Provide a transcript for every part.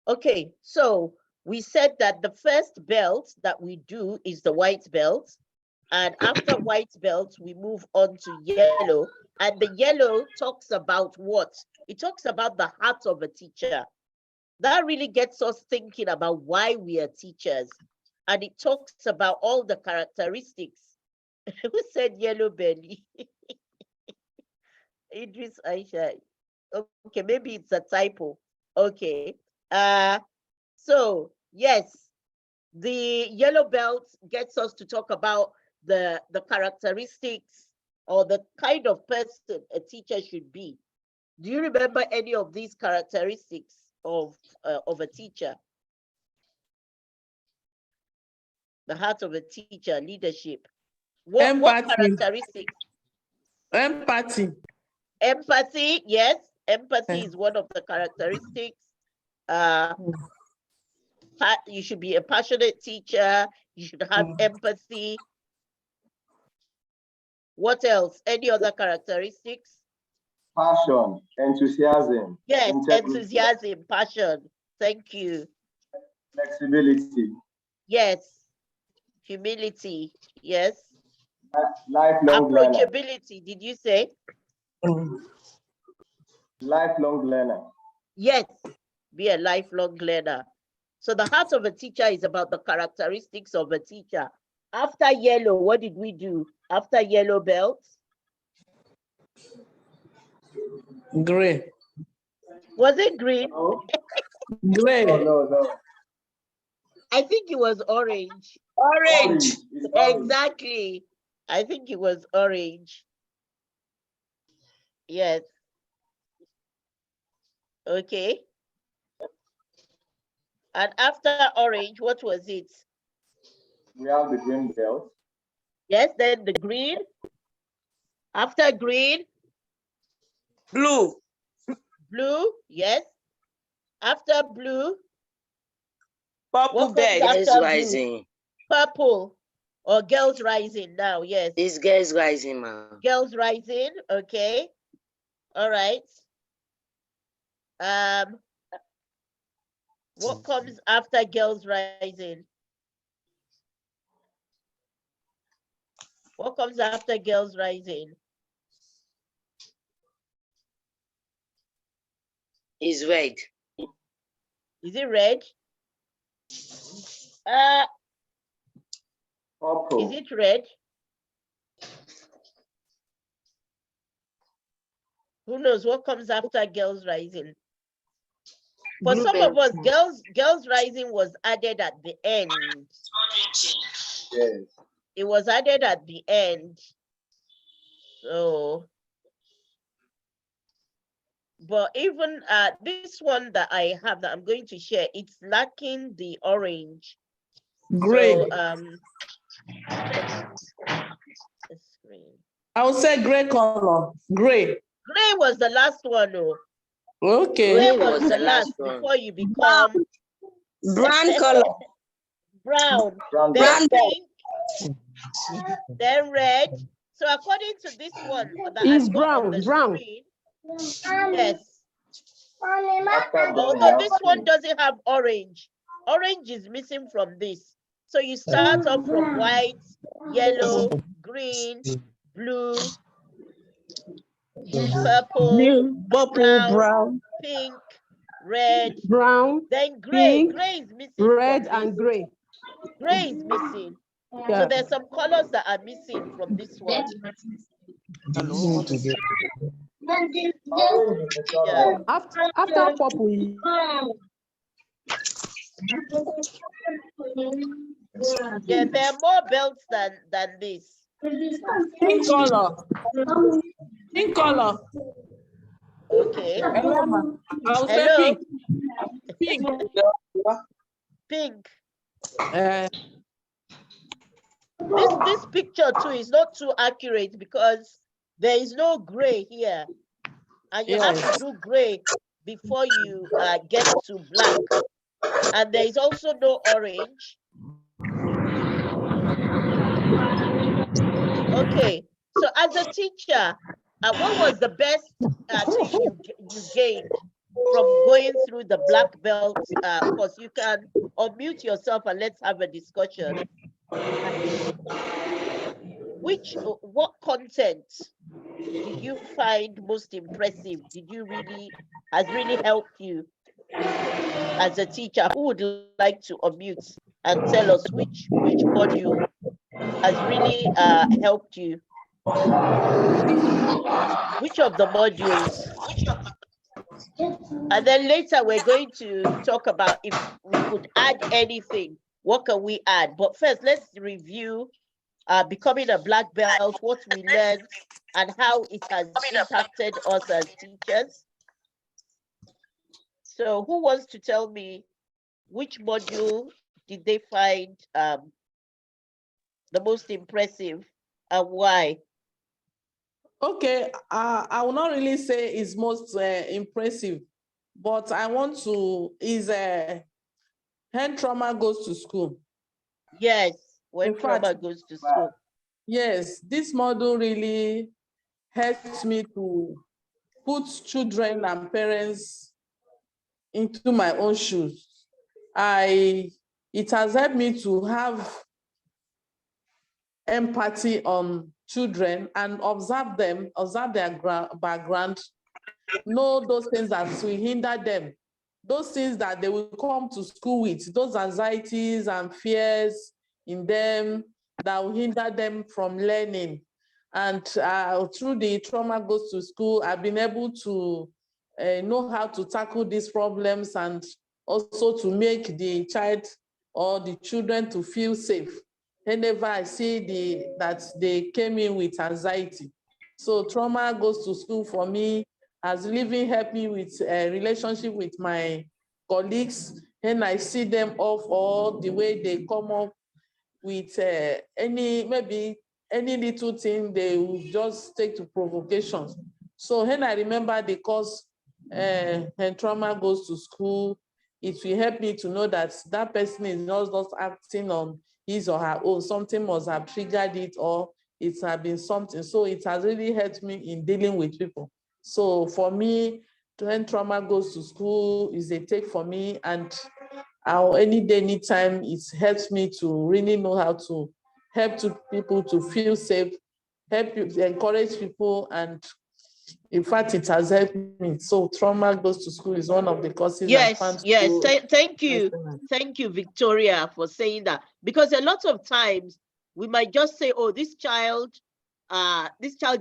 Okay, so we said that the first belt that we do is the white belt. And after white belt, we move on to yellow. And the yellow talks about what? It talks about the heart of a teacher. That really gets us thinking about why we are teachers. And it talks about all the characteristics. Who said yellow belly? Idris Aisha. Okay, maybe it's a typo. Okay. So yes, the yellow belt gets us to talk about the characteristics or the kind of person a teacher should be. Do you remember any of these characteristics of a teacher? The heart of a teacher, leadership. What characteristics? Empathy. Empathy, yes. Empathy is one of the characteristics. You should be a passionate teacher. You should have empathy. What else? Any other characteristics? Passion, enthusiasm. Yes, enthusiasm, passion. Thank you. Flexibility. Yes. Humility. Yes. Lifelong approachability, learner. Did you say? Lifelong learner. Yes, be a lifelong learner. So the heart of a teacher is about the characteristics of a teacher. After yellow, what did we do? After yellow belt? Gray. Was it green? No. Gray. No. I think it was orange. Orange. Exactly. I think it was orange. Yes. Okay. And after orange, what was it? We have the green belt. Yes, then the green. After green. Blue. Blue, yes. After blue. Purple belt. Girls rising. Purple. Or girls rising now, yes. It's girls rising, ma'am. Girls rising, okay. All right. What comes after girls rising? What comes after girls rising? It's red. Is it red? Purple. Is it red? Who knows what comes after girls rising? For Blue some belt. of us, girls rising was added at the end. Yes. It was added at the end. So, but even this one that I have that I'm going to share, it's lacking the orange. Gray. So, I would say gray color. Gray. Gray was the last one, though. Okay. Gray was the last before you become brown color. Brown. Brown Then belt. pink. Then red. So according to this one that is I've got on the brown. screen, yes. After Although this one doesn't have orange. Orange is missing from this. So you start off from white, yellow, green, blue, purple, brown, pink, red, brown, then gray. pink, Gray is missing. red, and gray. Gray is missing. Yeah. So there's some colors that are missing from this one. Yeah. After purple. Yeah, there are more belts than this. Pink color. Pink color. Okay. Hello. I would say Hello. pink. Pink. Pink. This picture too is not too accurate because there is no gray here, and you have to do gray before you get to black, and there is also no orange. Okay, so as a teacher, what was the best thing you gained from going through the black belt course. You can unmute yourself and let's have a discussion. What content did you find most impressive? Has really helped you as a teacher? Who would like to unmute and tell us which module has really helped you? Which of the modules? And then later we're going to talk about if we could add anything. What can we add? But first, let's review becoming a black belt, what we learned, and how it has impacted us as teachers. So who wants to tell me which module did they find the most impressive and why? Okay, I will not really say it's most impressive, but I want to, hand trauma goes to school. Yes, when In trauma fact, goes to school. Yes, this model really helps me to put children and parents into my own shoes. It has helped me to have empathy on children and observe them, observe their background, know those things that will hinder them, those things that they will come to school with, those anxieties and fears in them that will hinder them from learning. And through the trauma goes to school, I've been able to know how to tackle these problems and also to make the child or the children to feel safe whenever I see that they came in with anxiety. So trauma goes to school for me has really helped me with a relationship with my colleagues. And I see them off or the way they come up with maybe any little thing, they will just take to provocations. So when I remember the course, when trauma goes to school, it will help me to know that that person is not just acting on his or her own. Something must have triggered it or it has been something. So it has really helped me in dealing with people. So for me, when trauma goes to school is a take for me, and any day, anytime, it helps me to really know how to help people to feel safe, help you, encourage people, and in fact, it has helped me. So trauma goes to school is one of the courses I found. Yes. Thank you. Thank you, Victoria, for saying that. Because a lot of times we might just say, oh, this child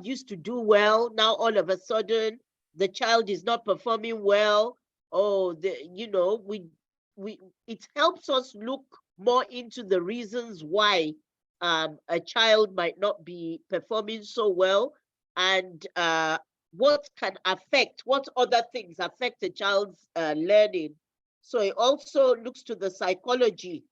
used to do well. Now all of a sudden the child is not performing well. Oh, it helps us look more into the reasons why a child might not be performing so well, and what other things affect a child's learning. So it also looks to the psychology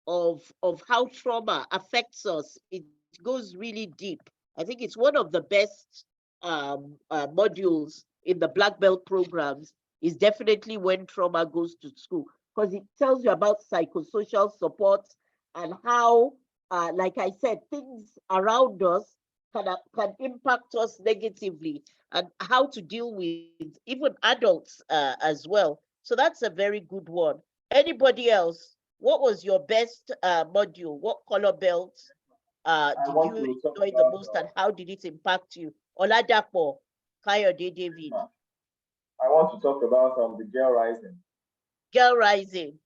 of how trauma affects us. It goes really deep. I think it's one of the best modules in the black belt programs, is definitely when trauma goes to school, because it tells you about psychosocial support and how, like I said, things around us can impact us negatively, and how to deal with even adults as well. So that's a very good one. Anybody else? What was your best module? What color belt did you enjoy the most, and how did it impact you? Oladapo, Kayode David. I want to talk about the girl rising. Girl rising.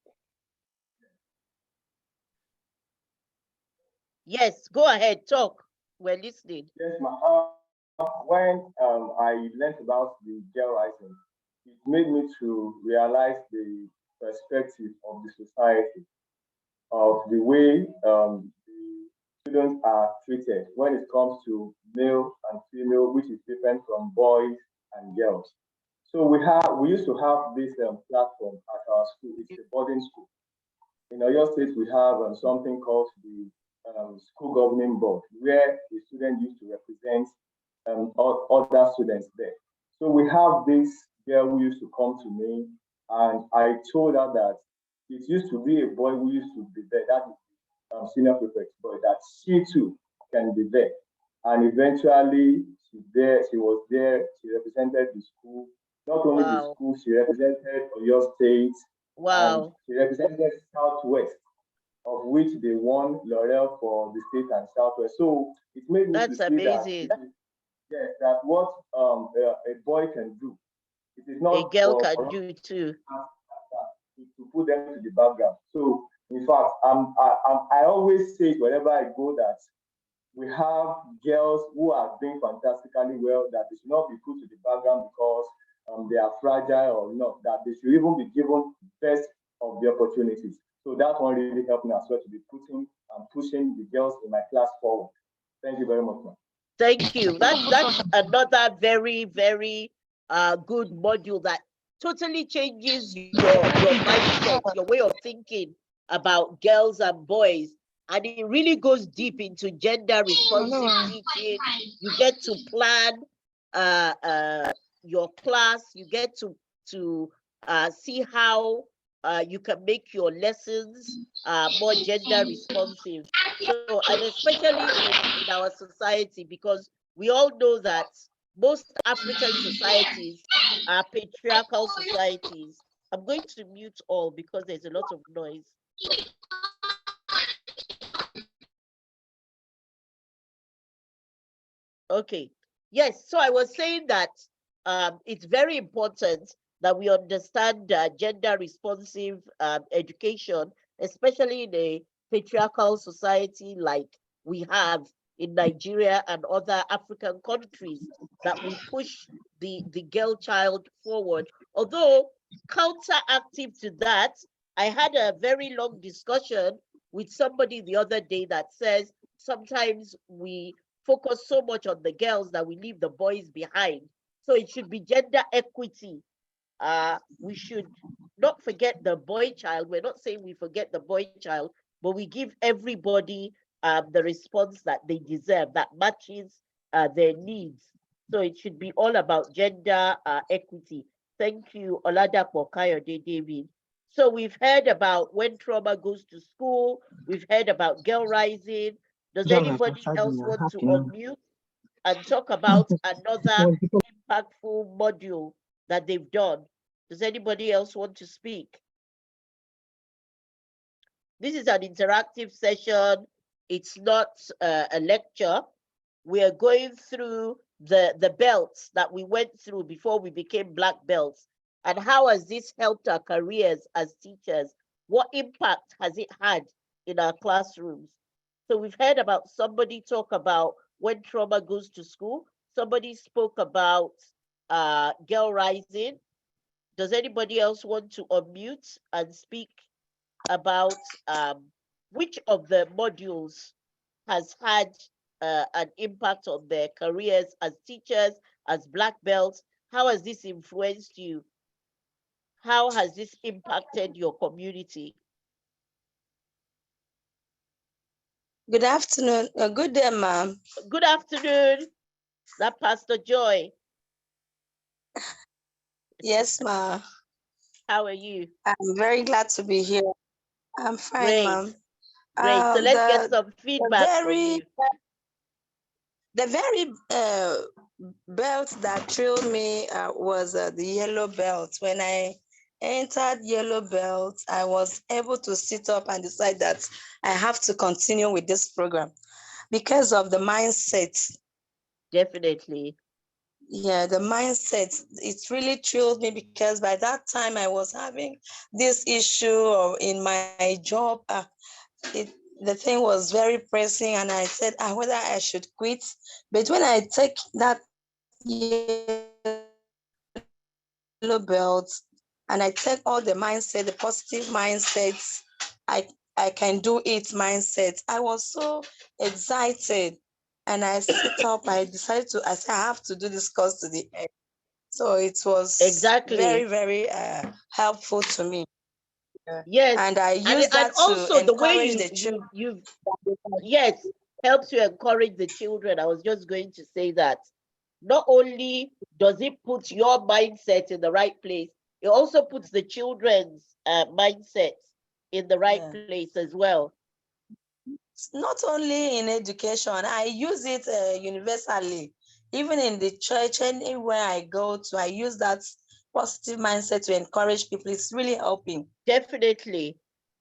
Yes, go ahead, talk. We're listening. Yes, ma'am. When I learned about the girl rising, it made me to realize the perspective of the society, of the way the students are treated when it comes to male and female, which is different from boys and girls. So we used to have this platform at our school. It's a boarding school. In Oyo State, we have something called the school governing board, where the student used to represent other students there. So we have this girl who used to come to me, and I told her that it used to be a boy who used to be there, that is senior prefect boy, that she too can be there. And eventually she was there, she represented the school, Not only the Wow. school, she represented your state, and Wow. she represented Southwest, of which they won Laurel for the state and Southwest. So it made me to That's see that amazing. yes, that what a boy can do, it is A not girl for can us do too. to put them to the background. So in fact, I always say wherever I go that we have girls who are doing fantastically well, that they should not be put to the background because they are fragile or not, that they should even be given best of the opportunities. So that one really helped me as well to be putting and pushing the girls in my class forward. Thank you very much, ma'am. Thank you. That's another very, very good module that totally changes your mindset, your way of thinking about girls and boys. And it really goes deep into gender responsive teaching. You get to plan your class, you get to see how you can make your lessons more gender responsive. So, and especially in our society, because we all know that most African societies are patriarchal societies. I'm going to mute all because there's a lot of noise. Okay. Yes. So I was saying that it's very important that we understand gender responsive education, especially in a patriarchal society like we have in Nigeria and other African countries, that we push the girl child forward. Although counteractive to that, I had a very long discussion with somebody the other day that says sometimes we focus so much on the girls that we leave the boys behind. So it should be gender equity. We should not forget the boy child. We're not saying we forget the boy child, but we give everybody the response that they deserve, that matches their needs. So it should be all about gender equity. Thank you, Oladapo Kayode David. So we've heard about when trauma goes to school. We've heard about girl rising. Does anybody else want to unmute and talk about another impactful module that they've done? Does anybody else want to speak? This is an interactive session. It's not a lecture. We are going through the belts that we went through before we became black belts. And how has this helped our careers as teachers? What impact has it had in our classrooms? So we've heard about somebody talk about when trauma goes to school. Somebody spoke about girl rising. Does anybody else want to unmute and speak about which of the modules has had an impact on their careers as teachers, as black belts? How has this influenced you? How has this impacted your community? Good afternoon. Good day, ma'am. Good afternoon. That Pastor Joy. Yes, ma'am. How are you? I'm very glad to be here. I'm fine, Great. ma'am. Great. So let's get some feedback from you. The very belt that thrilled me was the yellow belt. When I entered yellow belt, I was able to sit up and decide that I have to continue with this program because of the mindset. Definitely. Yeah, the mindset, it really thrilled me because by that time I was having this issue in my job. The thing was very pressing and I said whether I should quit. But when I take that yellow belt and I take all the mindset, the positive mindsets, I can do it mindset, I was so excited. And I sit up, I said I have to do this course to the end. So it was Exactly. very, very helpful to me. Yes. And I use and that also to the way encourage the children. you've yes, helps you encourage the children. I was just going to say that not only does it put your mindset in the right place, it also puts the children's mindset in the right place as well. Not only in education, I use it universally. Even in the church, anywhere I go to, I use that positive mindset to encourage people. It's really helping. Definitely,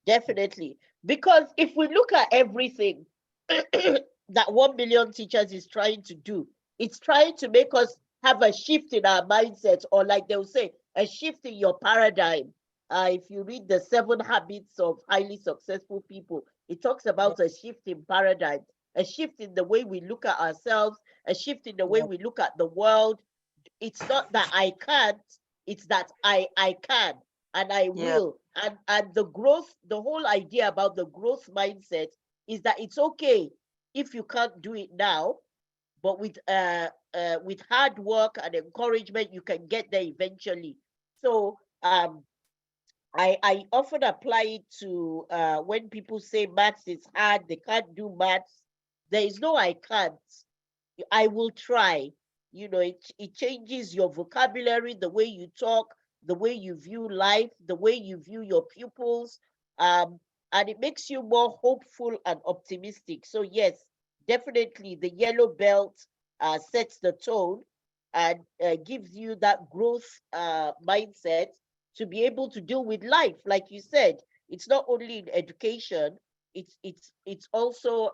definitely. Because if we look at everything that 1 million teachers is trying to do, it's trying to make us have a shift in our mindset, or like they'll say, a shift in your paradigm. If you read the 7 habits of highly successful people, it talks about a shift in paradigm, a shift in the way we look at ourselves, a shift in the way we look at the world. It's not that I can't, it's that I can and I will. And the growth, the whole idea about the growth mindset is that it's okay if you can't do it now, but with hard work and encouragement, you can get there eventually. So I often apply it to when people say maths is hard, they can't do maths. There is no I can't. I will try. You know, it changes your vocabulary, the way you talk, the way you view life, the way you view your pupils, and it makes you more hopeful and optimistic. So yes, definitely the yellow belt sets the tone and gives you that growth mindset to be able to deal with life. Like you said, it's not only in education, it's also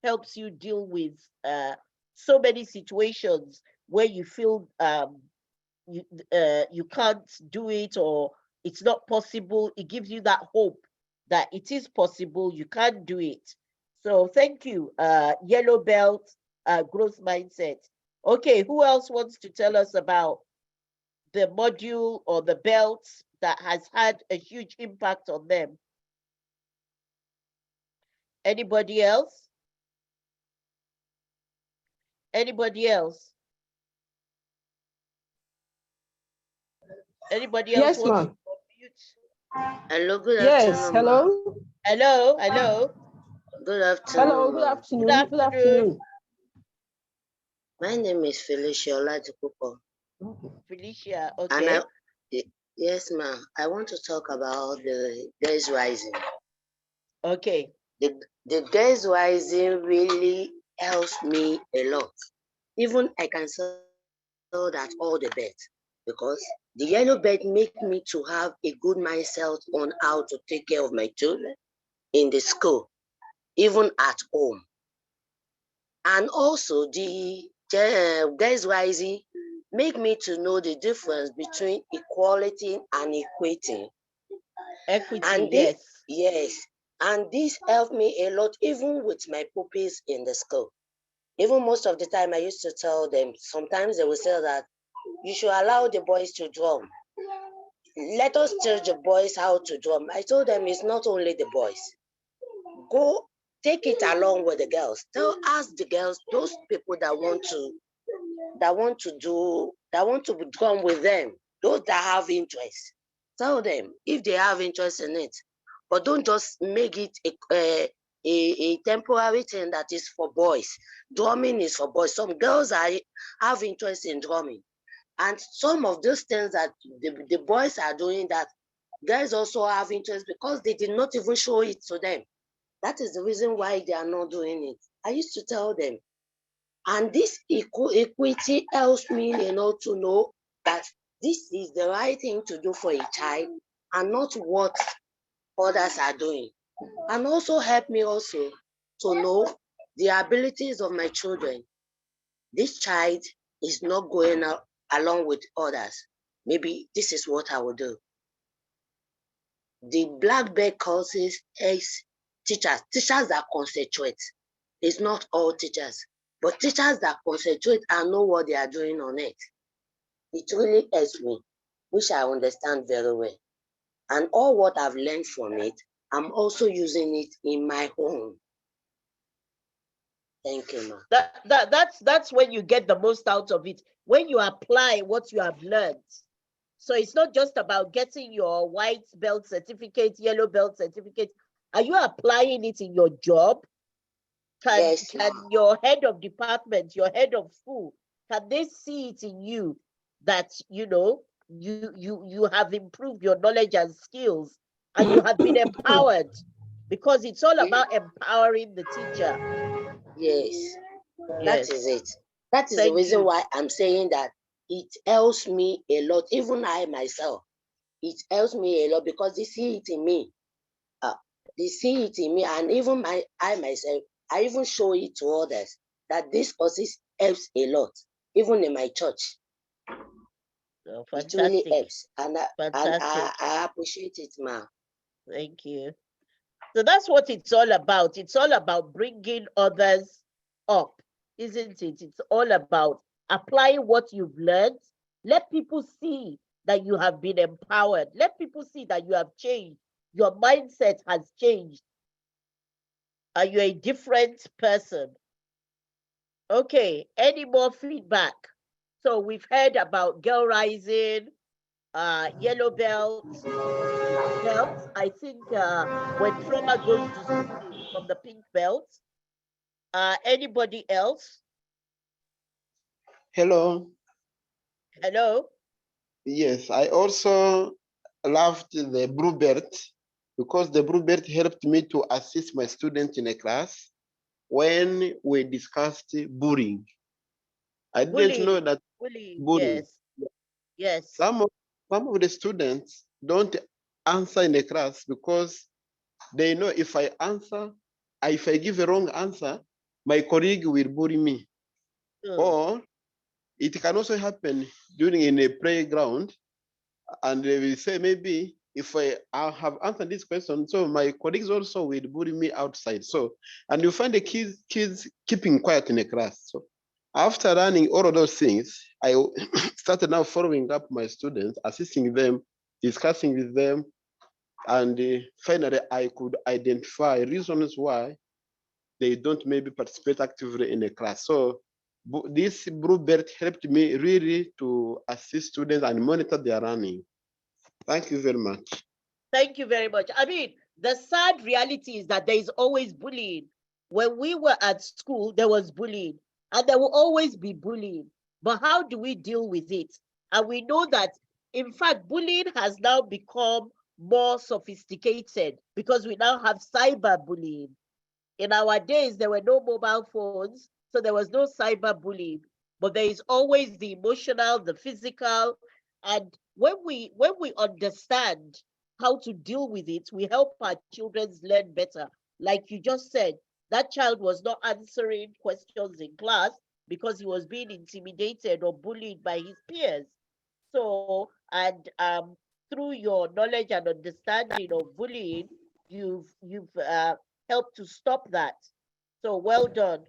helps you deal with so many situations where you feel you can't do it, or it's not possible. It gives you that hope that it is possible, you can do it. So thank you, yellow belt growth mindset. Okay, who else wants to tell us about the module or the belt that has had a huge impact on them? Anybody else? Anybody else? Anybody else Yes, want to ma'am. unmute? Hello, good Yes, afternoon, ma. hello. Hello, hello. Good Hello, afternoon, good ma. Good afternoon. Good afternoon, afternoon. My name is Felicia Oladipupo, Felicia. and Okay. yes, ma. I want to talk about the Girls Rising. Okay. The Girls Rising really helps me a lot. Even I can sell that all the best, because the yellow bed make me to have a good mindset on how to take care of my children in the school, even at home. And also the Girls Rising make me to know the difference between equality and equity. Equity, And this, yes. yes, and this helped me a lot, even with my pupils in the school. Even most of the time I used to tell them, sometimes they will say that you should allow the boys to drum. Let us teach the boys how to drum. I told them it's not only the boys. Go take it along with the girls. Ask the girls, those people that want to drum with them, those that have interest. Tell them if they have interest in it, but don't just make it a temporary thing that is for boys. Drumming is for boys. Some girls have interest in drumming, and some of those things that the boys are doing, that guys also have interest, because they did not even show it to them. That is the reason why they are not doing it. I used to tell them. And this equity helps me, to know that this is the right thing to do for a child and not what others are doing. And also help me also to know the abilities of my children. This child is not going along with others. Maybe this is what I will do. The black belt courses is teachers that concentrate. It's not all teachers, but teachers that concentrate and know what they are doing on it. It really helps me, which I understand very well. And all what I've learned from it, I'm also using it in my home. Thank you, ma. That's when you get the most out of it, when you apply what you have learned. So it's not just about getting your white belt certificate, yellow belt certificate. Are you applying it in your job? Can your head of department, your head of school, can they see it in you that you have improved your knowledge and skills, and you have been empowered? Because it's all about empowering the teacher. Yes, that Yes. is it. That is the Thank reason you. why I'm saying that it helps me a lot. Even I myself, it helps me a lot because they see it in me. They see it in me, and even I myself, I even show it to others that this courses helps a lot, even in my church. Oh, it really fantastic. helps, and Fantastic. I appreciate it, ma'am. Thank you. So that's what it's all about. It's all about bringing others up, isn't it? It's all about applying what you've learned. Let people see that you have been empowered. Let people see that you have changed. Your mindset has changed. And you're a different person. Okay, any more feedback? So we've heard about girl rising, yellow belts. I think when trauma goes to school is from the pink belt. Anybody else? Hello. Hello? Yes, I also loved the Bluebird because the Bluebird helped me to assist my students in a class when we discussed bullying. I didn't know Bullying. that Bullying, bullying. yes. Yes. Some of the students don't answer in the class because they know if I give a wrong answer, my colleague will bully me. Or it can also happen during in a playground, and they will say maybe if I have answered this question, so my colleagues also will bully me outside. So, and you find the kids keeping quiet in the class. So after learning all of those things, I started now following up my students, assisting them, discussing with them, and finally I could identify reasons why they don't maybe participate actively in the class. So this Bluebird helped me really to assist students and monitor their learning. Thank you very much. Thank you very much. I mean, the sad reality is that there is always bullying. When we were at school, there was bullying, and there will always be bullying. But how do we deal with it? And we know that, in fact, bullying has now become more sophisticated because we now have cyberbullying. In our days, there were no mobile phones, so there was no cyberbullying. But there is always the emotional, the physical, and when we understand how to deal with it, we help our children learn better. Like you just said, that child was not answering questions in class because he was being intimidated or bullied by his peers. So, and through your knowledge and understanding of bullying, you've helped to stop that. So well done.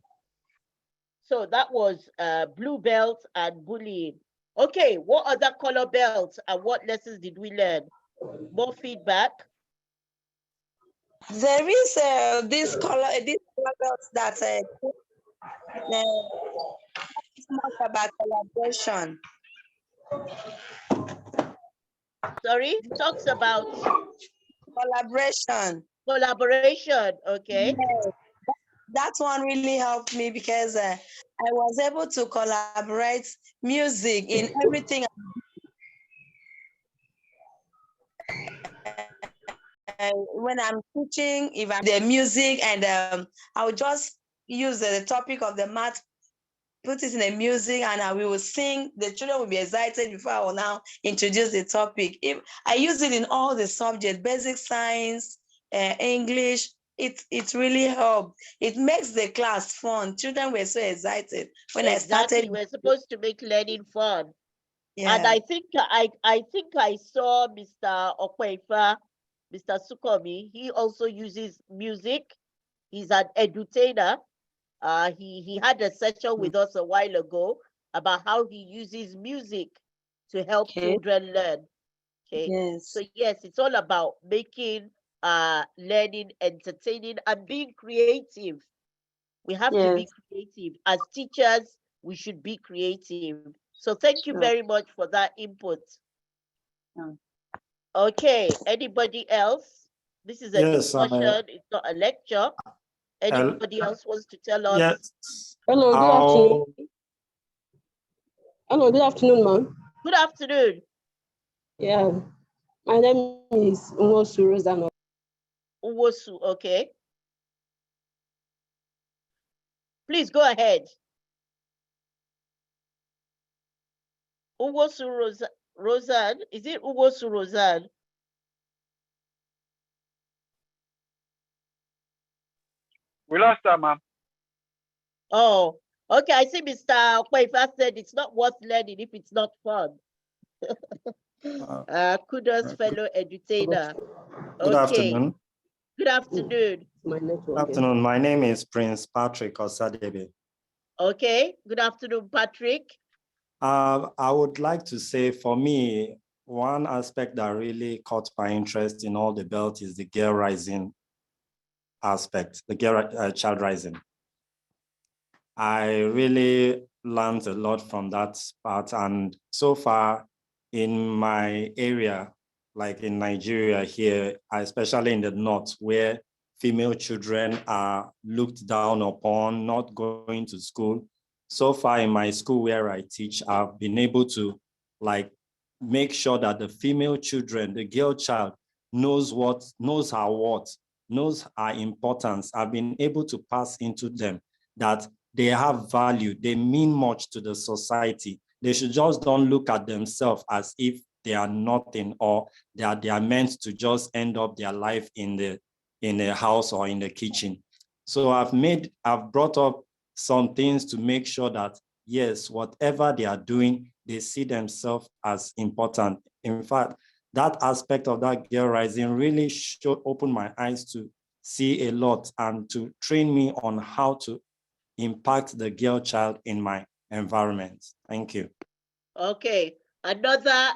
So that was blue belt and bullying. Okay, what other color belts and what lessons did we learn? More feedback. There is this color belts that it's much about collaboration. Sorry, talks about Collaboration. collaboration. Okay. Yes, that one really helped me because I was able to collaborate music in everything. When I'm teaching, if I'm the music, and I would just use the topic of the math, put it in the music, and we will sing. The children will be excited before I will now introduce the topic. If I use it in all the subjects, basic science, English, it really helped. It makes the class fun. Children were so excited when I Exactly. started. We're supposed to make learning fun. Yeah. And I think I saw Mr. Okwefa, Mr. Sukomi. He also uses music. He's an edutainer. He had a session with us a while ago about how he uses music to help Okay. children learn. Okay. Yes. So yes, it's all about making learning entertaining and being creative. We have to be Yes. creative. As teachers, we should be creative. So thank you Sure. very much for that input. Yeah. Okay, anybody else? This is a Yes, discussion, it's not a lecture. Anybody else wants to tell us? yes. Hello, good afternoon. Hello, good afternoon, ma'am. Good afternoon. Yeah, my name is Umosu Rosano. Uwosu, okay. Please go ahead. Uwosu Roseanne. Is it Uwosu Roseanne? We lost her, ma'am. Oh, okay. I see Mr. Okpaifa said it's not worth learning if it's not fun. Kudos, fellow edutainer. Good afternoon. Good afternoon. My Good network. afternoon. My name is Prince Patrick Osadebe. Okay. Good afternoon, Patrick. I would like to say, for me, one aspect that really caught my interest in all the belt is the girl rising aspect, the girl child rising. I really learned a lot from that part, and so far in my area, like in Nigeria here, especially in the north, where female children are looked down upon, not going to school. So far in my school where I teach, I've been able to make sure that the female children, the girl child, knows her worth, knows her importance. I've been able to pass into them that they have value, they mean much to the society. They should just don't look at themselves as if they are nothing, or that they are meant to just end up their life in the house or in the kitchen. So I've brought up some things to make sure that, yes, whatever they are doing, they see themselves as important. In fact, that aspect of that girl rising really opened my eyes to see a lot and to train me on how to impact the girl child in my environment. Thank you. Okay. Another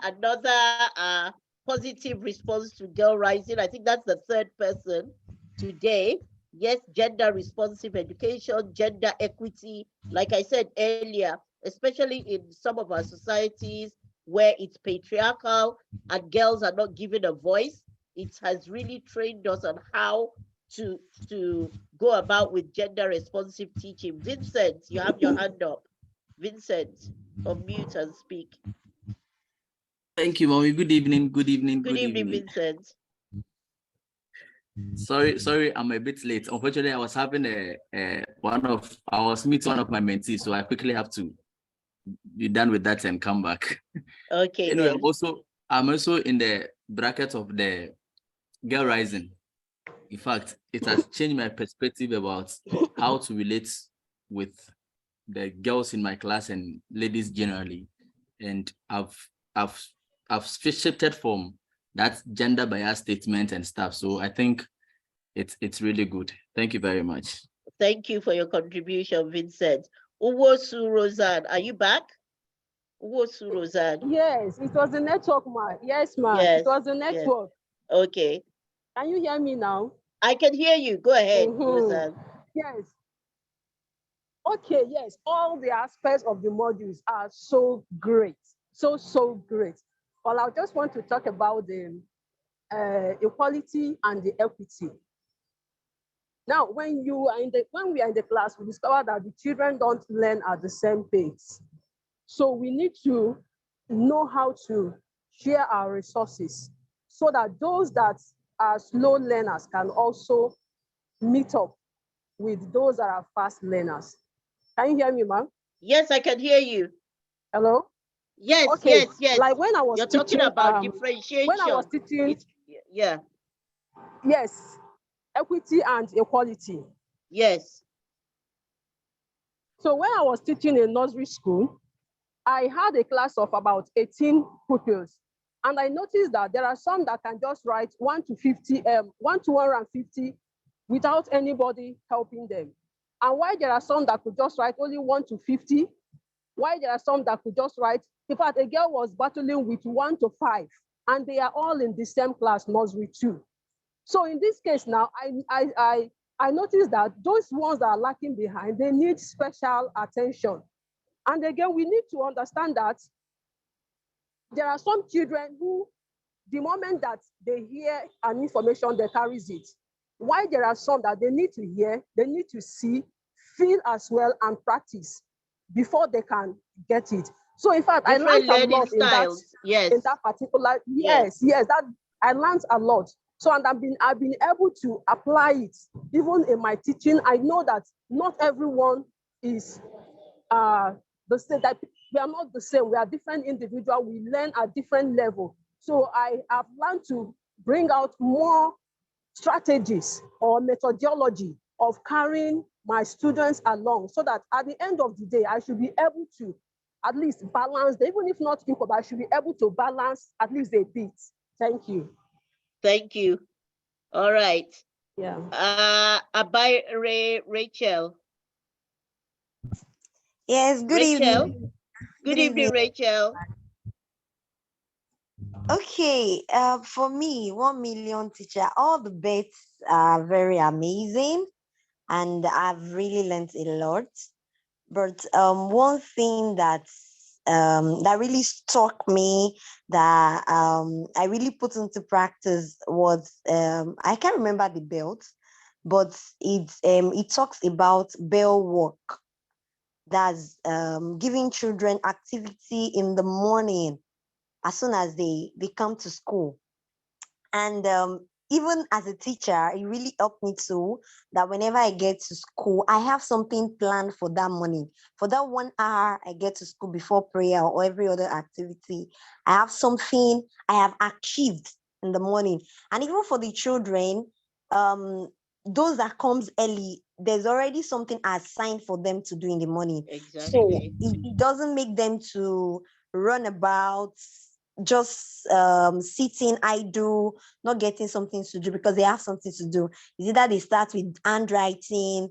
positive response to girl rising. I think that's the third person today. Yes, gender responsive education, gender equity. Like I said earlier, especially in some of our societies where it's patriarchal and girls are not given a voice, it has really trained us on how to go about with gender responsive teaching. Vincent, you have your hand up. Vincent, unmute and speak. Thank you, Mommy. Good evening. Good evening. Good evening, Vincent. Sorry, I'm a bit late. Unfortunately, I was having I was meeting one of my mentees, so I quickly have to be done with that and come back. Okay. Anyway, Then. I'm also in the bracket of the girl rising. In fact, it has changed my perspective about how to relate with the girls in my class and ladies generally. And I've shifted from that gender bias statement and stuff. So I think it's really good. Thank you very much. Thank you for your contribution, Vincent. Uwosu Roseanne, are you back? Uwosu Roseanne. Yes, it was the network, ma. Yes, ma. Yes, it was the network. Yes. Okay. Can you hear me now? I can hear you. Go ahead, Roseanne. Yes. Okay, yes. All the aspects of the modules are so great. So great. Well, I just want to talk about the equality and the equity. Now, when we are in the class, we discover that the children don't learn at the same pace. So we need to know how to share our resources so that those that are slow learners can also meet up with those that are fast learners. Can you hear me, ma'am? Yes, I can hear you. Hello? Yes, okay. yes. Like when I was You're teaching, talking about differentiation. When I was teaching, yeah. Yes, equity and equality. Yes. So when I was teaching in nursery school, I had a class of about 18 pupils. And I noticed that there are some that can just write 1 to 150 without anybody helping them. And why there are some that could just write only 1 to 50, why there are some that could just write, in fact, a girl was battling with 1 to 5, and they are all in the same class, nursery 2. So in this case now, I noticed that those ones that are lacking behind, they need special attention. And again, we need to understand that there are some children who, the moment that they hear an information, they carry it. Why there are some that they need to hear, they need to see, feel as well, and practice before they can get it. So in fact, I learned a lot in that particular, yes, that I learned a lot. So, and I've been able to apply it even in my teaching. I know that not everyone is the same, that we are not the same. We are different individuals. We learn at different level. So I have learned to bring out more strategies or methodology of carrying my students along so that at the end of the day, I should be able to at least balance, even if not equal, but I should be able to balance at least a bit. Thank you. Thank you. All right. Yeah. Rachel. Yes, good Rachel. evening. Good evening, Rachel. Okay, for me, 1 million teacher, all the bets are very amazing and I've really learned a lot. But one thing that really struck me that I really put into practice was I can't remember the belt, but it talks about bell work. That's giving children activity in the morning as soon as they come to school. And even as a teacher, it really helped me too that whenever I get to school, I have something planned for that morning. For that 1 hour I get to school before prayer or every other activity, I have something I have achieved in the morning. And even for the children, those that comes early, there's already something assigned for them to do in the morning. Exactly. So it doesn't make them to run about just sitting idle, not getting something to do because they have something to do. Is either they start with handwriting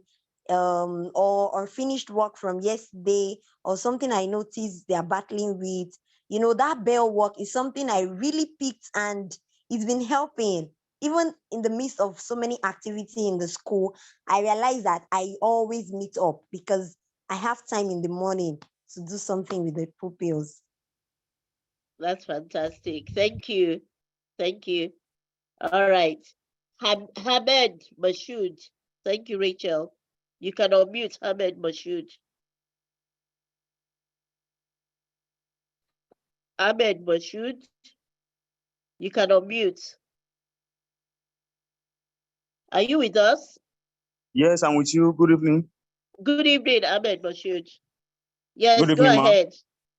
or finished work from yesterday or something I noticed they are battling with. You know, that bell work is something I really picked and it's been helping. Even in the midst of so many activity in the school, I realized that I always meet up because I have time in the morning to do something with the pupils. That's fantastic. Thank you. Thank you. All right. Hamed Mashood. Thank you, Rachel. You can unmute Hamed Mashood. Ahmed Mashood. You can unmute. Are you with us? Yes, I'm with you. Good evening. Good evening, Ahmed Mashood. Yes, Good go evening, ma. ahead.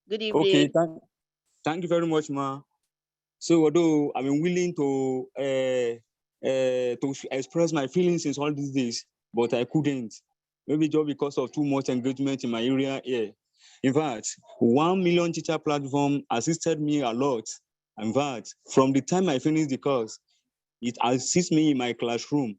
Good Okay, evening. thank you very much, ma. So although I'm willing to express my feelings since all these days, but I couldn't. Maybe just because of too much engagement in my area here. In fact, 1 million teacher platform assisted me a lot. In fact, from the time I finished the course, it assists me in my classroom.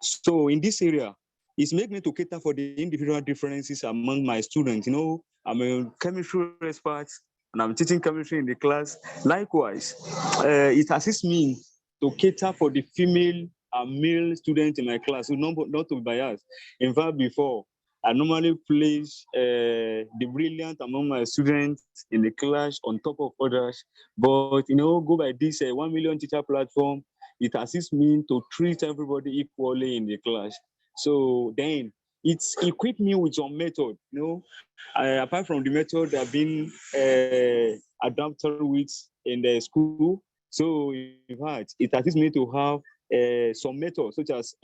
So in this area, it's made me to cater for the individual differences among my students. You know, I'm a chemistry expert and I'm teaching chemistry in the class. Likewise, it assists me to cater for the female and male students in my class, so not to be biased. In fact, before, I normally place the brilliant among my students in the class on top of others. But, you know, go by this 1 million teacher platform, it assists me to treat everybody equally in the class. So then it's equipped me with some method, you know. Apart from the method I've been adapted with in the school. So in fact, it assists me to have some methods such as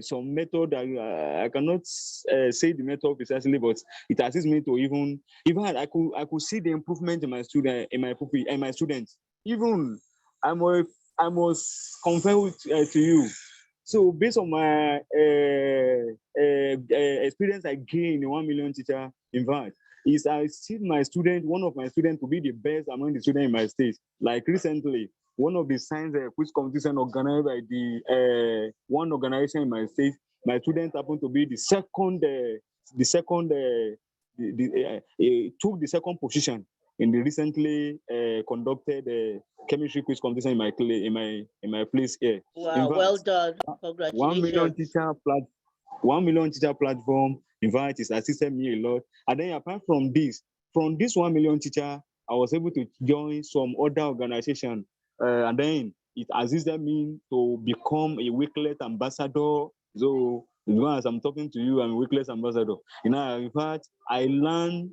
some method I cannot say the method precisely, but it assists me to even I could see the improvement in my student in my pupil and my students. Even I must confess to you. So based on my experience I gained in 1 million teacher, in fact, is I see one of my students to be the best among the students in my state. Like recently, one of the science quiz competition organized by the one organization in my state, my student happened to be the second took the second position in the recently conducted chemistry quiz competition in my place here. Wow, well done. 1 million Congratulations. teacher 1 million teacher platform, in fact, it's assisted me a lot. And then apart from this 1 million teacher, I was able to join some other organization. And then it assisted me to become a Wicklet ambassador. So as I'm talking to you, I'm a Wicklet ambassador. You know, in fact, I learned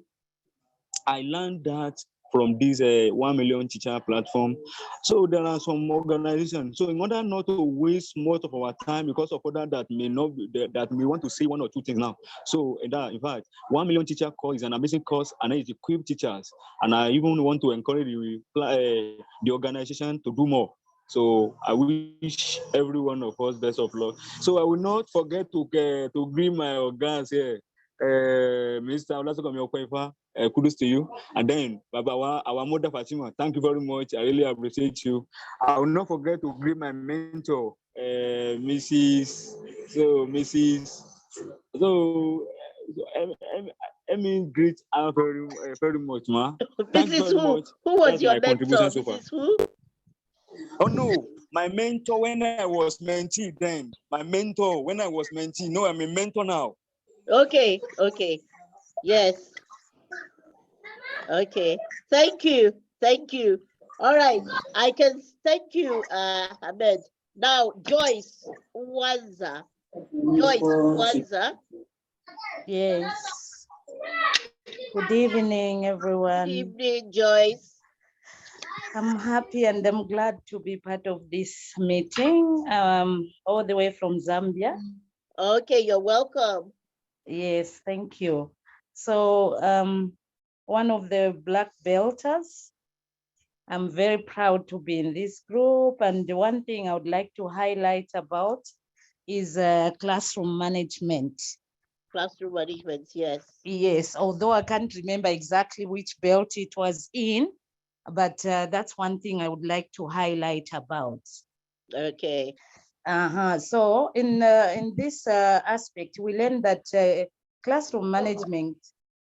that from this 1 million teacher platform. So there are some organizations. So in order not to waste most of our time because of other that may not be, that may want to say one or two things now. So in fact, 1 million teacher course is an amazing course, and it equips teachers. And I even want to encourage the organization to do more. So I wish every one of us best of luck. So I will not forget to greet my organs here. Mr. Olasokomi Okwefa, kudos to you. And then, Baba, our mother Fatima, thank you very much. I really appreciate you. I will not forget to greet my mentor, Mrs. I mean, greet her very much, ma. Thank you Mrs. very Who? much. Who was That's your my contribution mentor? so far. Mrs. Who? Oh no, my mentor when I was mentee then. My mentor when I was mentee. No, I'm a mentor now. Okay, okay. Yes. Okay. Thank you. Thank you. All right. I can thank you, Ahmed. Now, Joyce Wanza. Joyce Wanza. Yes. Good evening, everyone. Good evening, Joyce. I'm happy and I'm glad to be part of this meeting, all the way from Zambia. Okay, you're welcome. Yes, thank you. So, one of the black belters, I'm very proud to be in this group. And the one thing I would like to highlight about is classroom management. Classroom management, yes. Yes, although I can't remember exactly which belt it was in, but that's one thing I would like to highlight about. Okay. So in this aspect, we learned that classroom management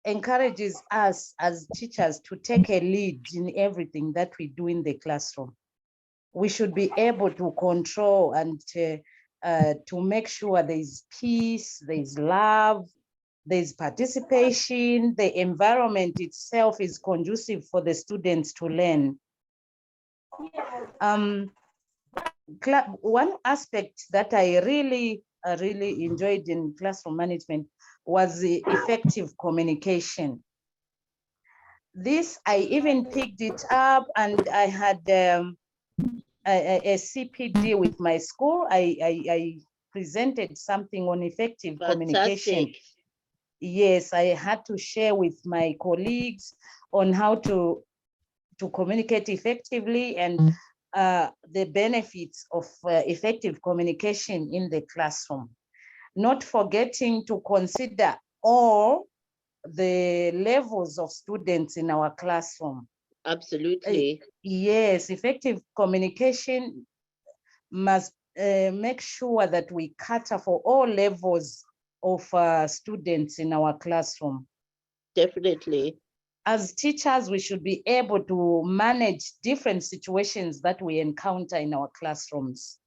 encourages us as teachers to take a lead in everything that we do in the classroom. We should be able to control and to make sure there is peace, there is love, there's participation, the environment itself is conducive for the students to learn. One aspect that I really enjoyed in classroom management was the effective communication. This, I even picked it up, and I had a CPD with my school. I presented something on effective communication. Yes, I had to share with my colleagues on how to communicate effectively and the benefits of effective communication in the classroom. Not forgetting to consider all the levels of students in our classroom. Absolutely. Yes, effective communication must make sure that we cater for all levels of students in our classroom. Definitely. As teachers, we should be able to manage different situations that we encounter in our classrooms.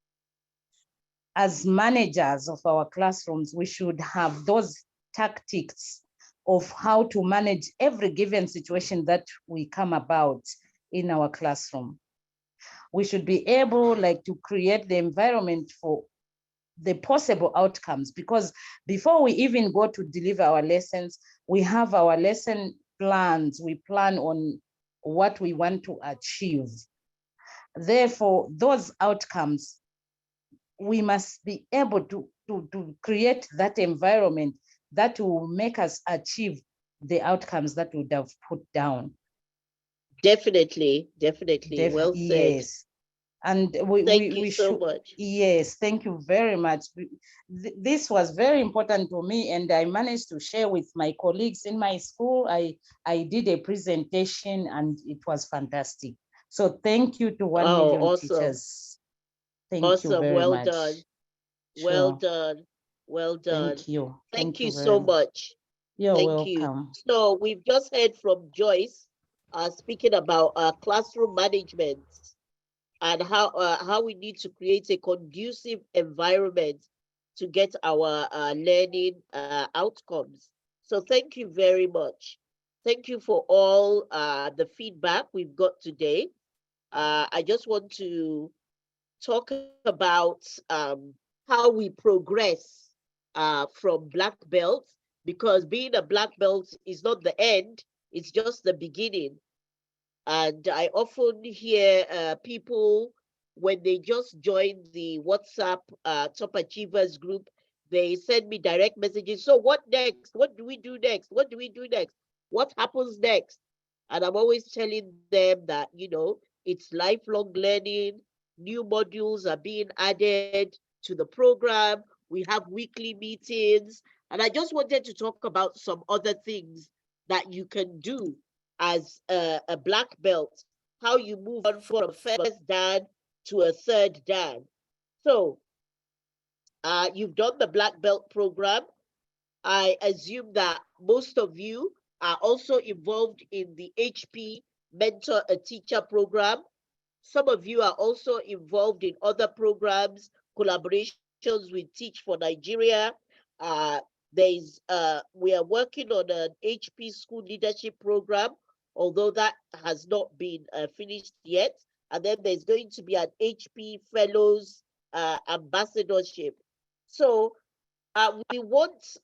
As managers of our classrooms, we should have those tactics of how to manage every given situation that we come about in our classroom. We should be able to create the environment for the possible outcomes, because before we even go to deliver our lessons, we have our lesson plans. We plan on what we want to achieve. Therefore, those outcomes, we must be able to create that environment that will make us achieve the outcomes that we would have put down. Definitely. Well said. Yes. And thank you so much. Yes, thank you very much. This was very important to me, and I managed to share with my colleagues in my school. I did a presentation, and it was fantastic. So thank you to 1 million awesome. teachers. Thank you very well much. Done. Sure. Well done. Thank you. Thank you so much. You're thank welcome. You. So we've just heard from Joyce speaking about classroom management and how we need to create a conducive environment to get our learning outcomes. So thank you very much. Thank you for all the feedback we've got today. I just want to talk about how we progress from black belt, because being a black belt is not the end, it's just the beginning. And I often hear people, when they just join the WhatsApp Top Achievers group, they send me direct messages. So what next? What do we do next? What do we do next? What happens next? And I'm always telling them that, it's lifelong learning. New modules are being added to the program. We have weekly meetings. And I just wanted to talk about some other things that you can do as a black belt, how you move on from first dan to a third dan. So you've done the black belt program. I assume that most of you are also involved in the HP Mentor a Teacher program. Some of you are also involved in other programs, collaborations with Teach for Nigeria. We are working on an HP school leadership program, although that has not been finished yet. And then there's going to be an HP Fellows ambassadorship. So we want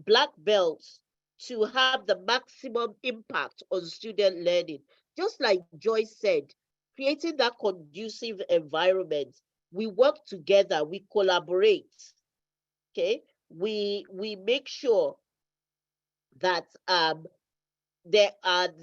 black belts to have the maximum impact on student learning. Just like Joyce said, creating that conducive environment. We work together, we collaborate, okay? We make sure that the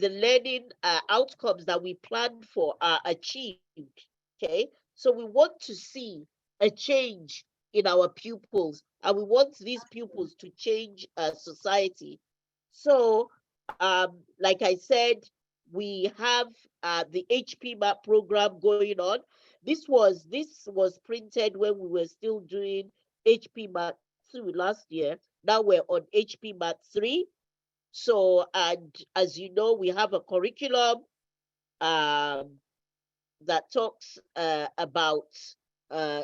learning outcomes that we planned for are achieved, okay? So we want to see a change in our pupils, and we want these pupils to change society. So, like I said, we have the HP MAP program going on. This was printed when we were still doing HP MAP 2 last year. Now we're on HP MAP 3. So, and as you know, we have a curriculum that talks about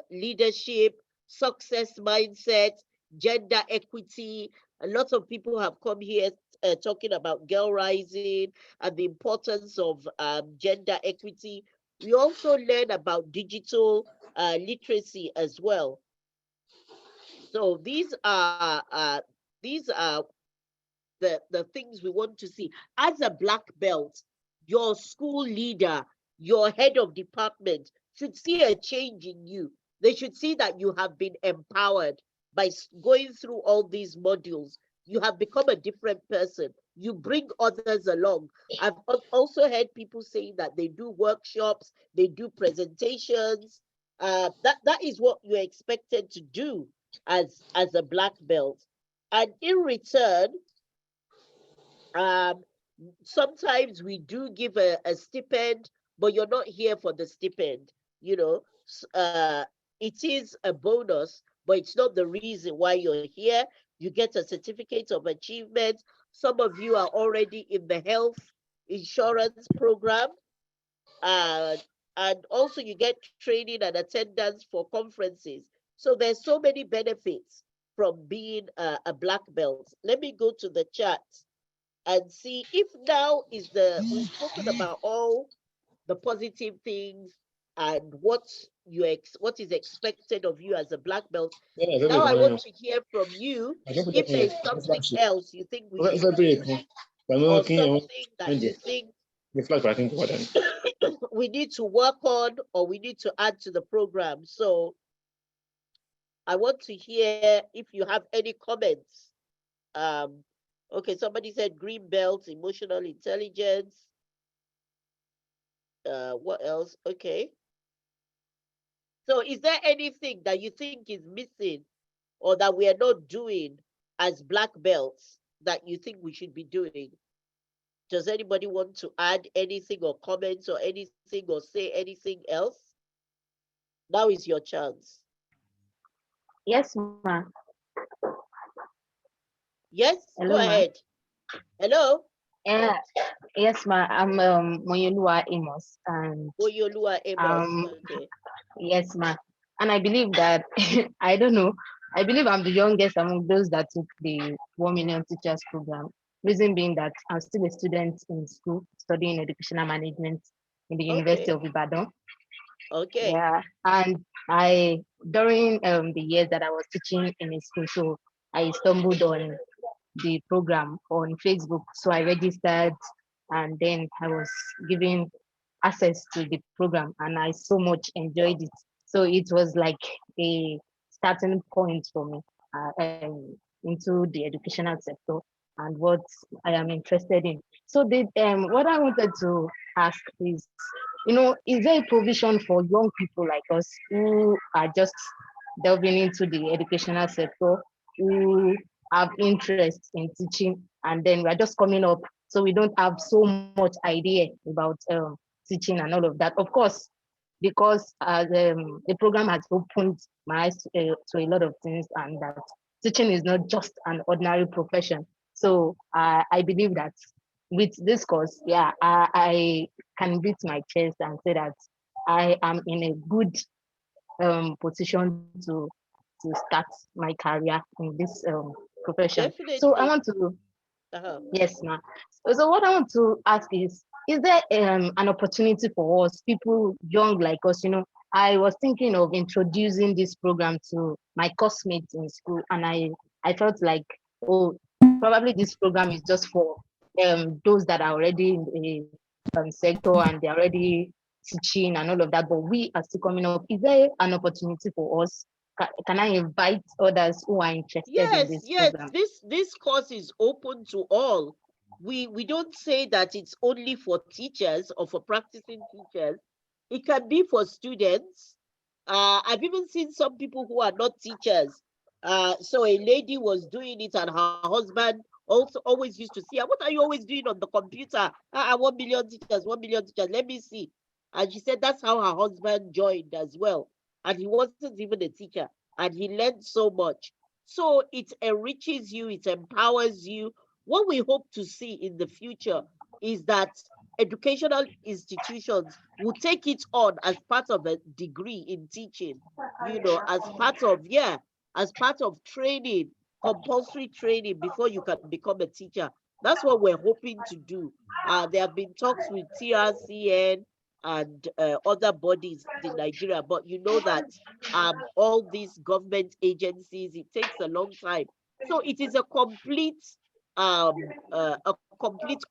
leadership, success mindset, gender equity. A lot of people have come here talking about girl rising and the importance of gender equity. We also learn about digital literacy as well. So these are the things we want to see. As a black belt, your school leader, your head of department should see a change in you. They should see that you have been empowered by going through all these modules. You have become a different person. You bring others along. I've also heard people saying that they do workshops, they do presentations. That is what you're expected to do as a black belt. And in return, sometimes we do give a stipend, but you're not here for the stipend. It is a bonus, but it's not the reason why you're here. You get a certificate of achievement. Some of you are already in the health insurance program, and also you get training and attendance for conferences. So there's so many benefits from being a black belt. Let me go to the chat and see if now is we've spoken about all the positive things and what is expected of you as a black belt. Now I want to hear from you if there's something else you think we should do, or something that you think we need to work on or we need to add to the program. So I want to hear if you have any comments. Okay, somebody said green belt, emotional intelligence. What else? Okay. So is there anything that you think is missing or that we are not doing as black belts that you think we should be doing? Does anybody want to add anything or comments or anything or say anything else? Now is your chance. Yes, ma. Yes, Hello, go ahead. Hello? Yeah, yes, ma. I'm Moyolua Amos, and Moyolua Amos. Okay. Yes, ma. And I believe that I don't know. I believe I'm the youngest among those that took the 1 million teachers program. Reason being that I'm still a student in school studying educational management in the University of Ibadan. Okay. Yeah, and I during the years that I was teaching in a school, so I stumbled on the program on Facebook. So I registered and then I was given access to the program, and I so much enjoyed it. So it was like a starting point for me into the educational sector and what I am interested in. So what I wanted to ask is, is there a provision for young people like us who are just delving into the educational sector, who have interest in teaching, and then we're just coming up, so we don't have so much idea about teaching and all of that. Of course, because the program has opened my eyes to a lot of things, and that teaching is not just an ordinary profession. So I believe that with this course, yeah, I can beat my chest and say that I am in a good position to start my career in this profession. So I Definitely. want to, Uh-huh. yes, ma'am. So what I want to ask is there an opportunity for us, people young like us, I was thinking of introducing this program to my classmates in school, and I felt like, oh, probably this program is just for those that are already in the sector and they're already teaching and all of that, but we are still coming up. Is there an opportunity for us? Can I invite others who are interested in Yes, this yes. program? This course is open to all. We don't say that it's only for teachers or for practicing teachers. It can be for students. I've even seen some people who are not teachers. So a lady was doing it, and her husband also always used to see her. What are you always doing on the computer? 1 million teachers, 1 million teachers. Let me see. And she said that's how her husband joined as well. And he wasn't even a teacher, and he learned so much. So it enriches you, it empowers you. What we hope to see in the future is that educational institutions will take it on as part of a degree in teaching, as part of training, compulsory training before you can become a teacher. That's what we're hoping to do. There have been talks with TRCN and other bodies in Nigeria, but you know that all these government agencies, it takes a long time. So it is a complete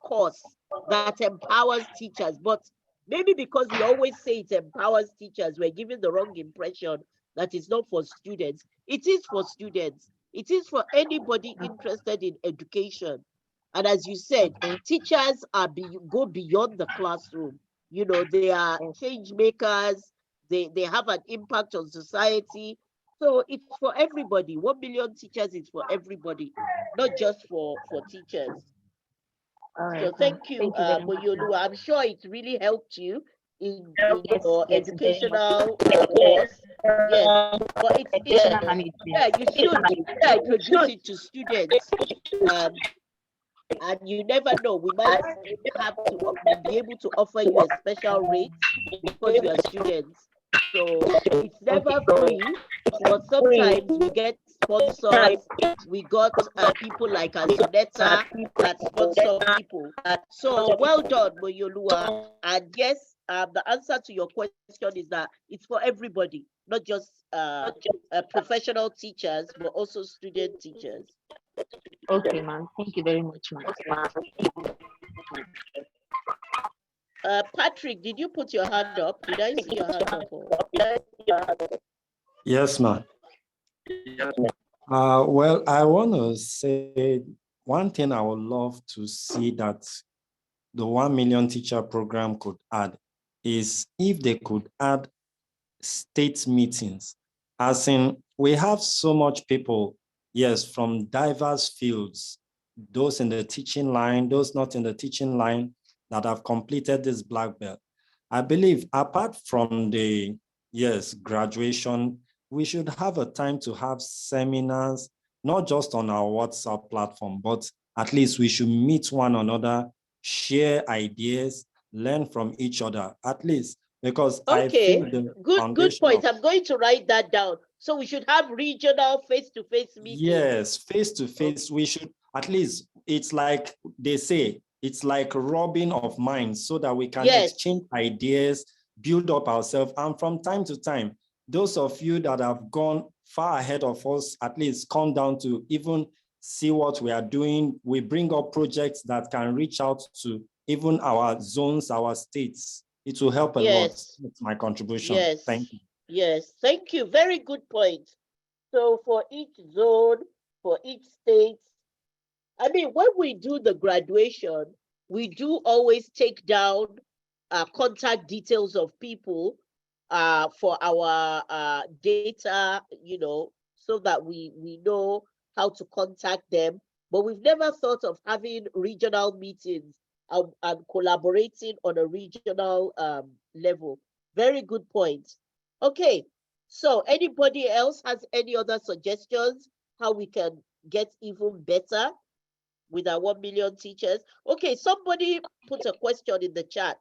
course that empowers teachers. But maybe because we always say it empowers teachers, we're giving the wrong impression that it's not for students. It is for students. It is for anybody interested in education. And as you said, teachers go beyond the classroom. They are change makers. They have an impact on society. So it's for everybody. 1 million teachers is for everybody, not just for teachers. All right, So thank you, thank you very much, ma'am. Moyolua. I'm sure it really helped you in Yes, your yes, very much. educational course. Yes, but Educational management. yeah, you should introduce it to students. And you never know, we might be able to offer you a special rate because you are students. So it's never free, but sometimes we get sponsors. We got people like Azuneta that sponsor people. So well done, Moyolua. And yes, the answer to your question is that it's for everybody, not just professional teachers, but also student teachers. Okay, ma'am. Thank you very much, ma'am. Patrick, did you put your hand up? Did I see your hand up? Yes, ma'am. Well, I want to say one thing I would love to see that the 1 million teacher program could add is if they could add state meetings. As in, we have so much people, yes, from diverse fields, those in the teaching line, those not in the teaching line, that have completed this black belt. I believe apart from the, yes, graduation, we should have a time to have seminars, not just on our WhatsApp platform, but at least we should meet one another, share ideas, learn from each other, at least, because I Okay, feel the good foundation point. of, I'm going to write that down. So we should have regional face-to-face meetings. yes, face-to-face, we should, at least, it's like they say, it's like robbing of minds so that we can exchange ideas, build up ourselves. And from time to time, those of you that have gone far ahead of us, at least come down to even see what we are doing. We bring up projects that can reach out to even our zones, our states. It will help a lot. Yes. It's my contribution. Yes. Thank you. Yes, thank you. Very good point. So for each zone, for each state, I mean, when we do the graduation, we do always take down contact details of people for our data, you know, so that we know how to contact them. But we've never thought of having regional meetings and collaborating on a regional level. Very good point. Okay, so anybody else has any other suggestions how we can get even better with our 1 million teachers? Okay, somebody put a question in the chat.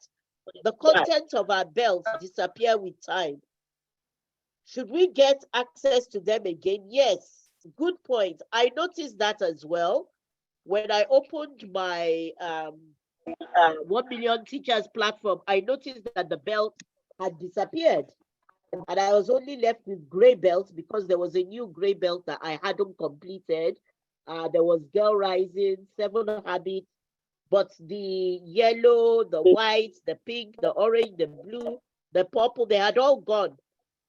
The content of our belts disappear with time. Should we get access to them again? Yes, good point. I noticed that as well. When I opened my 1 million teachers platform, I noticed that the belt had disappeared. And I was only left with gray belts because there was a new gray belt that I hadn't completed. There was Girl Rising, 7 Habits, but the yellow, the white, the pink, the orange, the blue, the purple, they had all gone.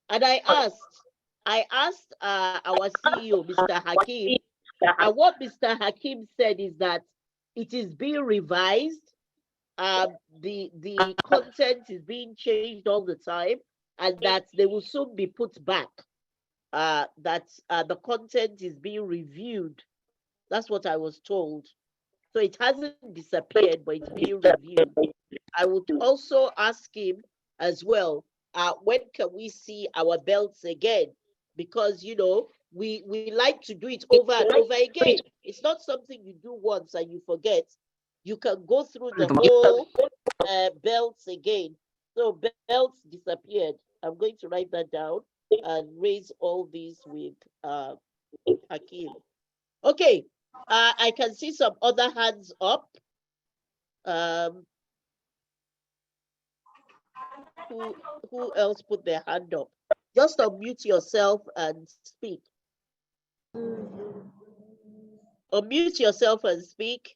And I asked our CEO, Mr. Hakim, and what Mr. Hakim said is that it is being revised. The content is being changed all the time, and that they will soon be put back. That the content is being reviewed. That's what I was told. So it hasn't disappeared, but it's being reviewed. I would also ask him as well, when can we see our belts again? Because, you know, we like to do it over and over again. It's not something you do once and you forget. You can go through the whole belts again. So belts disappeared. I'm going to write that down and raise all these with Hakim. Okay, I can see some other hands up. Who else put their hand up? Just unmute yourself and speak. Unmute yourself and speak.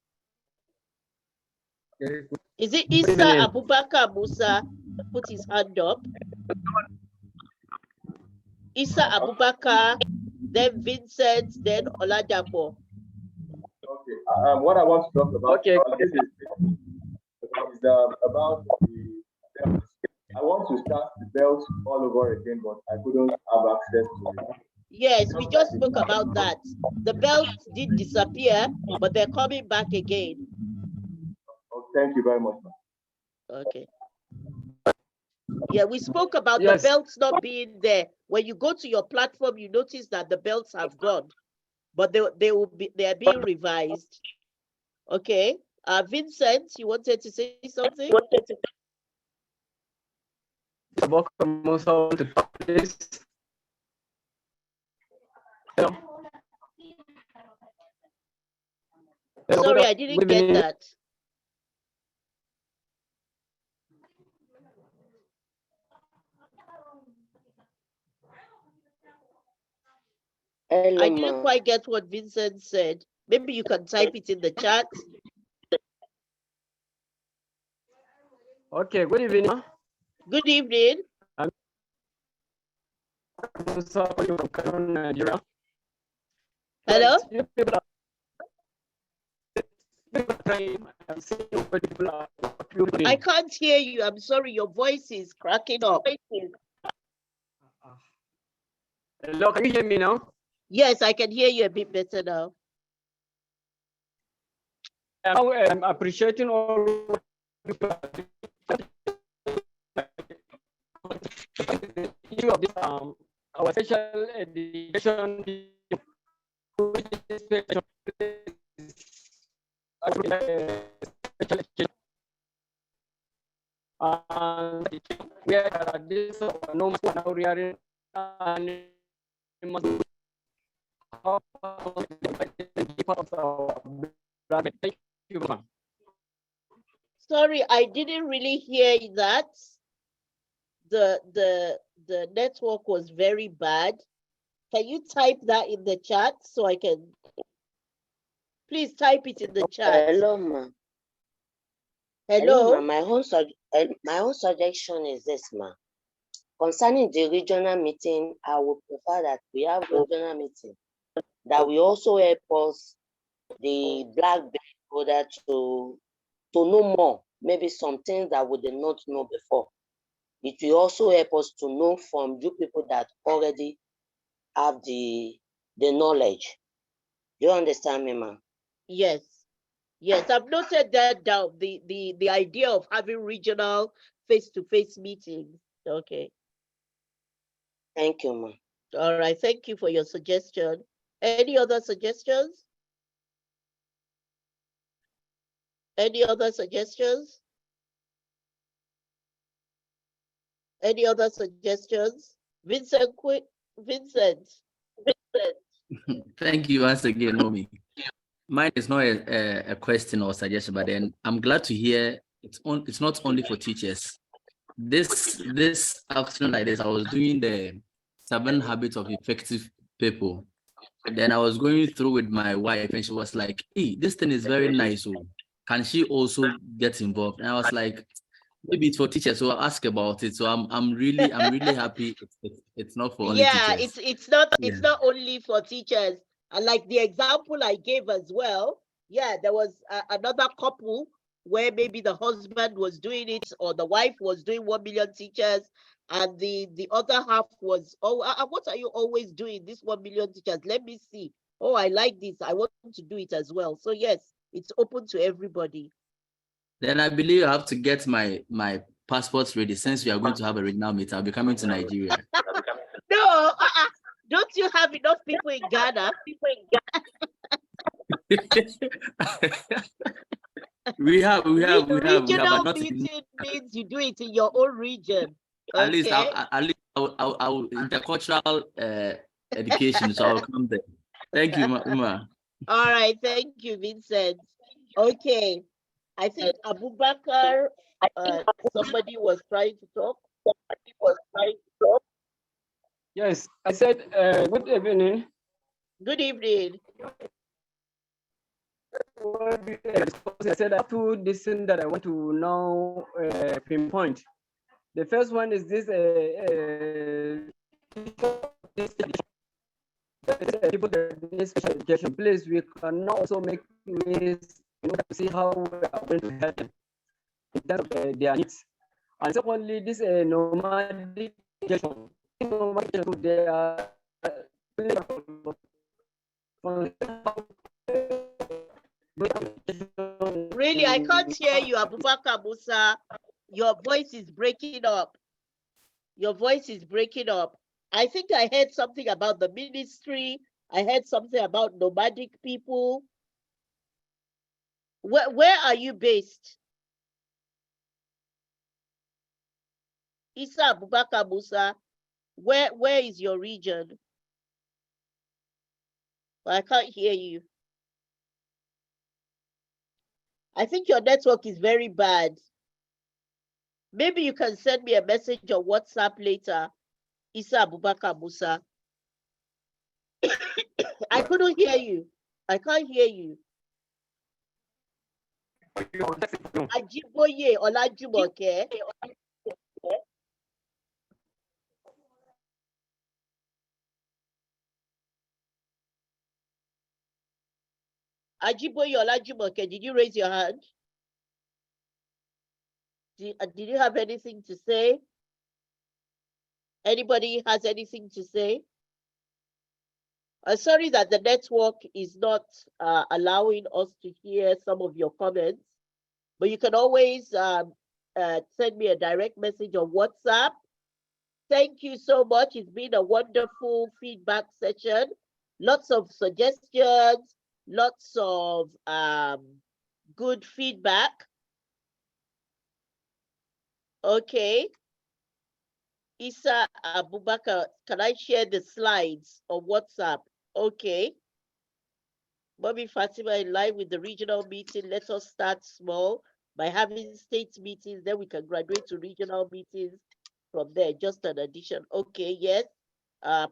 Is it Issa Abubakar Musa put his hand up? Issa Abubakar, then Vincent, then Oladapo. Okay. What I want to talk about is about the belts. I want to start the belts all over again, but I couldn't have access to it. Yes, we just spoke about that. The belts did disappear, but they're coming back again. Oh, thank you very much. Okay. Yeah, we spoke about the belts not being there. When you go to your platform, you notice that the belts have gone, but they are being revised. Okay. Vincent, you wanted to say something? Hello. Sorry, I didn't get that. Hello, I didn't quite get what Vincent said. Maybe you can type it in the chat. Okay, good evening. Good evening. I'm from Nigeria. Hello? I can't hear you. I'm sorry, your voice is cracking up. Hello, can you hear me now? Yes, I can hear you a bit better now. I'm appreciating all issue of this, our special education, we are this no now rearing and thank you, ma'am. Sorry, I didn't really hear that. The network was very bad. Can you type that in the chat so I can? Please type it in the chat. Hello, ma. Hello? Ma. My own suggestion is this, ma. Concerning the regional meeting, I would prefer that we have regional meeting that will also help us, the black belt holder, to know more, maybe some things that we did not know before. It will also help us to know from you people that already have the knowledge. Do you understand me, ma'am? Yes. Yes, I've noted that down. The idea of having regional face-to-face meetings. Okay. Thank you, ma'am. All right. Thank you for your suggestion. Any other suggestions? Any other suggestions? Any other suggestions? Vincent, quick. Vincent. Thank you once again, Nomi. Mine is not a question or suggestion, but then I'm glad to hear it's not only for teachers. This afternoon like this, I was doing the 7 habits of effective people. Then I was going through with my wife, and she was like, "Hey, this thing is very nice. So can she also get involved?" And I was like, "Maybe it's for teachers, so I'll ask about it." So I'm really happy. It's not for only Yeah, teachers. it's not only for teachers. And like the example I gave as well, yeah, there was another couple where maybe the husband was doing it or the wife was doing 1 million teachers, and the other half was, oh, what are you always doing, this 1 million teachers? Let me see. Oh, I like this. I want to do it as well. So yes, it's open to everybody. Then I believe I have to get my passports ready, since we are going to have a regional meet. I'll be coming to Nigeria. No, don't you have enough people in Ghana? we have, Regional but not meeting means you do it in your own region. Okay? at least I'll intercultural education, so I'll come there. Thank you, Ma. All right, thank you, Vincent. Okay, I think Abubakar, somebody was trying to talk. Yes, I said, good evening. Good evening. I said I have 2 things that I want to now pinpoint. The first one is this people that need special education. Please, we can now also make ways in order to see how we are going to help them in terms of their needs. And secondly, this nomadic education. They are Really, I can't hear you, Abubakar Musa. Your voice is breaking up. Your voice is breaking up. I think I heard something about the ministry. I heard something about nomadic people. Where are you based? Isa Abubakar Musa, where is your region? I can't hear you. I think your network is very bad. Maybe you can send me a message on WhatsApp later, Isa Abubakar Musa. I couldn't hear you. I can't hear you. Ajiboye Olajumoke. Ajiboye Olajumoke, did you raise your hand? Did you have anything to say? Anybody has anything to say? Sorry that the network is not allowing us to hear some of your comments, but you can always send me a direct message on WhatsApp. Thank you so much. It's been a wonderful feedback session. Lots of suggestions, lots of good feedback. Okay. Isa Abubakar, can I share the slides on WhatsApp? Okay. Bobby Fatima, in line with the regional meeting, let us start small by having state meetings, then we can graduate to regional meetings from there, just an addition. Okay, yes.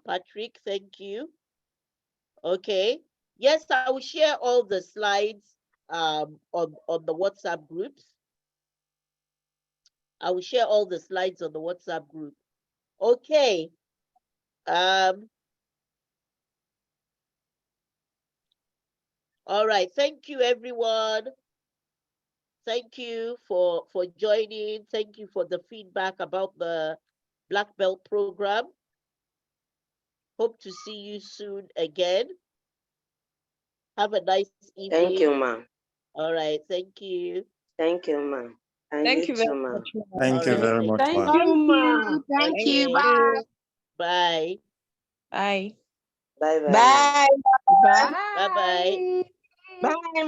Patrick, thank you. Okay. Yes, I will share all the slides on the WhatsApp groups. I will share all the slides on the WhatsApp group. Okay. All right. Thank you, everyone. Thank you for joining. Thank you for the feedback about the Black Belt program. Hope to see you soon again. Have a nice evening. Thank you, ma'am. All right. Thank you. Thank you, ma'am. And Thank you very too, ma'am. much, ma'am. Thank you very much, Thank ma'am. you, ma'am. Thank you. Bye. Bye. Bye. Bye bye. Bye. Bye bye. Bye, ma'am.